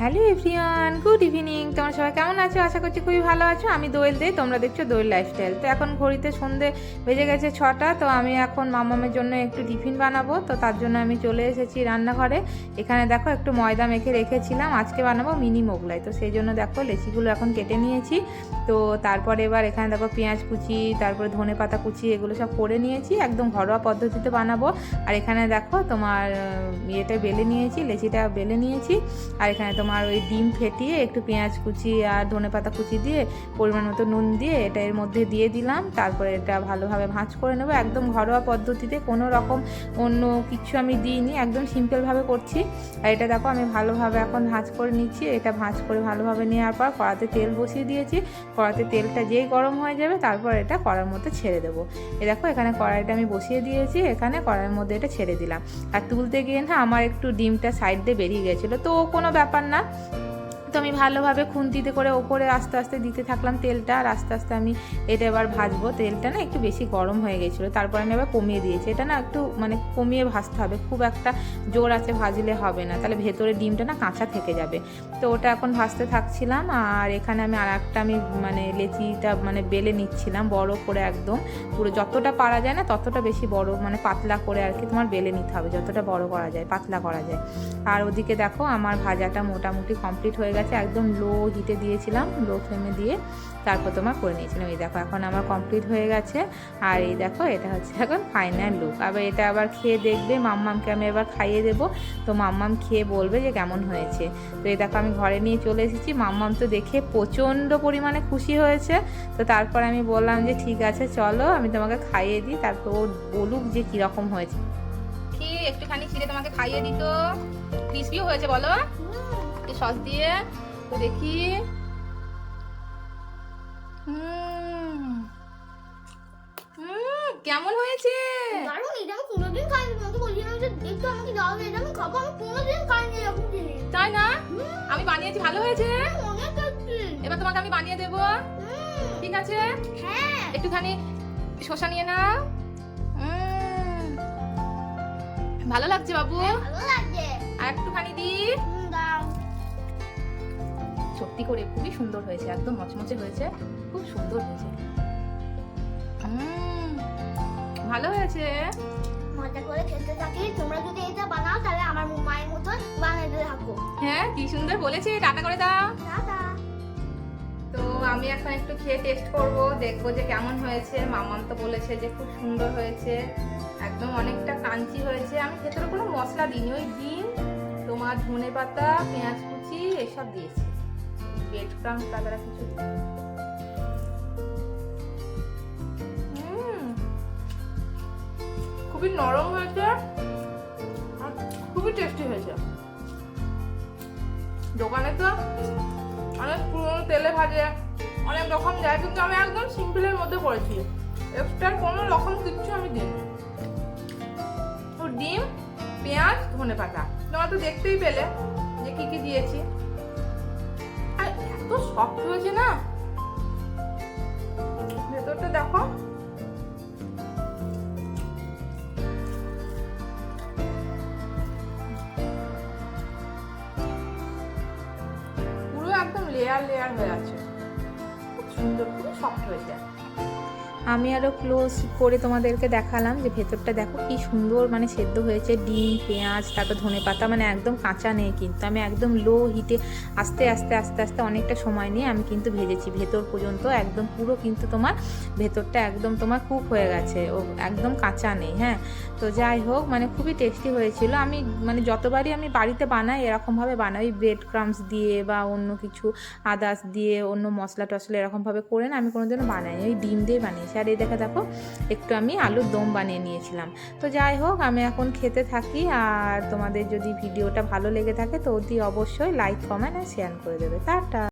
Hello everyone, good evening. তোমরা সবাই কেমন আছো? আশা করছি খুবই ভালো আছো। আমি দোয়েল দে, তোমরা দেখছো দোয়েল লাইফস্টাইল। তো এখন ঘড়িতে সন্ধে বেজে গেছে 6টা। তো আমি এখন মামামের জন্য একটু টিফিন বানাবো। তো তার জন্য আমি চলে এসেছি রান্নাঘরে। এখানে দেখো একটু ময়দা মেখে রেখেছিলাম, আজকে বানাবো মিনি মোগলাই। তো সেই জন্য দেখো লেচিগুলো এখন কেটে নিয়েছি। তো তারপরে এবার এখানে দেখো পেঁয়াজ কুচি, তারপরে ধনে পাতা কুচি, এগুলো সব করে নিয়েছি। একদম ঘরোয়া পদ্ধতিতে বানাবো। আর এখানে দেখো তোমার ইয়েটা বেলে নিয়েছি, লেচিটা বেলে নিয়েছি। আর এখানে তোমার ওই ডিম ফেটিয়ে একটু পেঁয়াজ কুচি আর ধনেপাতা কুচি দিয়ে পরিমাণ মতো নুন দিয়ে এটা এর মধ্যে দিয়ে দিলাম। তারপরে এটা ভালোভাবে ভাঁজ করে নেবো, একদম ঘরোয়া পদ্ধতিতে, কোনো রকম অন্য কিছু আমি দিইনি, একদম সিম্পলভাবে করছি। আর এটা দেখো আমি ভালোভাবে এখন ভাঁজ করে নিচ্ছি। এটা ভাঁজ করে ভালোভাবে নেওয়ার পর কড়াতে তেল বসিয়ে দিয়েছি। কড়াতে তেলটা যেই গরম হয়ে যাবে তারপর এটা কড়ার মধ্যে ছেড়ে দেবো। এ দেখো এখানে কড়াইটা আমি বসিয়ে দিয়েছি, এখানে কড়াইয়ের মধ্যে এটা ছেড়ে দিলাম। আর তুলতে গিয়ে না আমার একটু ডিমটা সাইড দিয়ে বেরিয়ে গেছিলো, তো কোনো ব্যাপার না। তো আমি ভালোভাবে খুন্তিতে করে ওপরে আস্তে আস্তে দিতে থাকলাম তেলটা, আর আস্তে আস্তে আমি এটা এবার ভাজবো। তেলটা না একটু বেশি গরম হয়ে গেছিলো, তারপর আমি আবার কমিয়ে দিয়েছি। এটা না একটু মানে কমিয়ে ভাজতে হবে, খুব একটা জোর আছে ভাজলে হবে না, তাহলে ভেতরে ডিমটা না কাঁচা থেকে যাবে। তো ওটা এখন ভাজতে থাকছিলাম। আর এখানে আমি আর একটা আমি মানে লেচিটা মানে বেলে নিচ্ছিলাম বড় করে, একদম পুরো যতটা পারা যায় না ততটা বেশি বড়, মানে পাতলা করে আর কি তোমার বেলে নিতে হবে, যতটা বড় করা যায় পাতলা করা যায়। আর ওদিকে দেখো আমার ভাজাটা মোটামুটি কমপ্লিট হয়ে গেছে, একদম লো হিটে দিয়েছিলাম, লো ফ্লেমে দিয়ে তারপর তোমার করে নিয়েছিলাম। এই দেখো এখন আমার কমপ্লিট হয়ে গেছে। আর এই দেখো এটা হচ্ছে এখন ফাইনাল লুক। আবার এটা আবার খেয়ে দেখবে, মাম্মামকে আমি এবার খাইয়ে দেবো। তো মাম্মাম খেয়ে বলবে যে কেমন হয়েছে। তো এই দেখো আমি ঘরে নিয়ে চলে এসেছি। মাম্মাম তো দেখে প্রচণ্ড পরিমাণে খুশি হয়েছে। তো তারপর আমি বললাম যে ঠিক আছে চলো আমি তোমাকে খাইয়ে দিই, তারপর ও বলুক যে কীরকম হয়েছে। কি একটুখানি ছিঁড়ে তোমাকে খাইয়ে দিত, ক্রিসপিও হয়েছে বলো সস দিয়ে। তো দেখি কেমন হয়েছে। তাই না? আমি বানিয়েছি, ভালো হয়েছে। এবার তোমাকে আমি বানিয়ে দেবো, ঠিক আছে? একটুখানি শসা নিয়ে নাও। ভালো লাগছে বাবু? আর একটুখানি দি। সত্যি করে খুবই সুন্দর হয়েছে, একদম মচমচে হয়েছে, খুব সুন্দর হয়েছে। ভালো হয়েছে। মজা করে খেতে থাকি। তোমরা যদি এটা বানাও তাহলে আমার মায়ের মতো বানাতে থাকো। হ্যাঁ কি সুন্দর বলেছে, রান্না করে দাও। টাটা। তো আমি এখন একটু খেয়ে টেস্ট করব, দেখবো যে কেমন হয়েছে। মামাম তো বলেছে যে খুব সুন্দর হয়েছে, একদম অনেকটা ক্রাঞ্চি হয়েছে। আমি ভেতরে কোনো মশলা দিইনি, ওই ডিম তোমার ধনে পাতা পেঁয়াজ কুচি এসব দিয়েছি, ব্রেড ক্রাম্স তাছাড়া কিছু দিইনি। খুবই নরম হয়েছে আর খুবই টেস্টি হয়েছে। দোকানে তো অনেক পুরোনো তেলে ভাজে, অনেক রকম যায়, কিন্তু আমি একদম সিম্পলের মধ্যে করেছি, এক্সট্রা কোনো রকম কিচ্ছু আমি দিই। তো ডিম পেঁয়াজ ধনে পাতা তোমরা তো দেখতেই পেলে যে কি কি দিয়েছি। আর এত সফট হয়েছে না, ভেতরটা দেখো। একদম লেয়ার লেয়ার হয়ে আছে, খুব সুন্দর, খুব সফট হয়েছে। আমি আরও ক্লোজ করে তোমাদেরকে দেখালাম যে ভেতরটা দেখো কি সুন্দর মানে সেদ্ধ হয়েছে, ডিম পেঁয়াজ তারপর ধনে পাতা মানে একদম কাঁচা নেই, কিন্তু আমি একদম লো হিটে আস্তে আস্তে আস্তে আস্তে অনেকটা সময় নিয়ে আমি কিন্তু ভেজেছি ভেতর পর্যন্ত, একদম পুরো কিন্তু তোমার ভেতরটা একদম তোমার কুক হয়ে গেছে, ও একদম কাঁচা নেই। হ্যাঁ তো যাই হোক মানে খুবই টেস্টি হয়েছিল। আমি মানে যতবারই আমি বাড়িতে বানাই এরকমভাবে বানাই, ওই ব্রেড ক্রাম্স দিয়ে বা অন্য কিছু আদার্স দিয়ে অন্য মশলা টশলা এরকমভাবে করে না আমি কোনোদিনও বানাই, ওই ডিম দিয়ে বানিয়েছি। আর এই দেখো একটু আমি আলুর দম বানিয়ে নিয়েছিলাম। তো যাই হোক আমি এখন খেতে থাকি। আর তোমাদের যদি ভিডিওটা ভালো লেগে থাকে তো অতি অবশ্যই লাইক কমেন্ট আর শেয়ার করে দেবে। টাটা।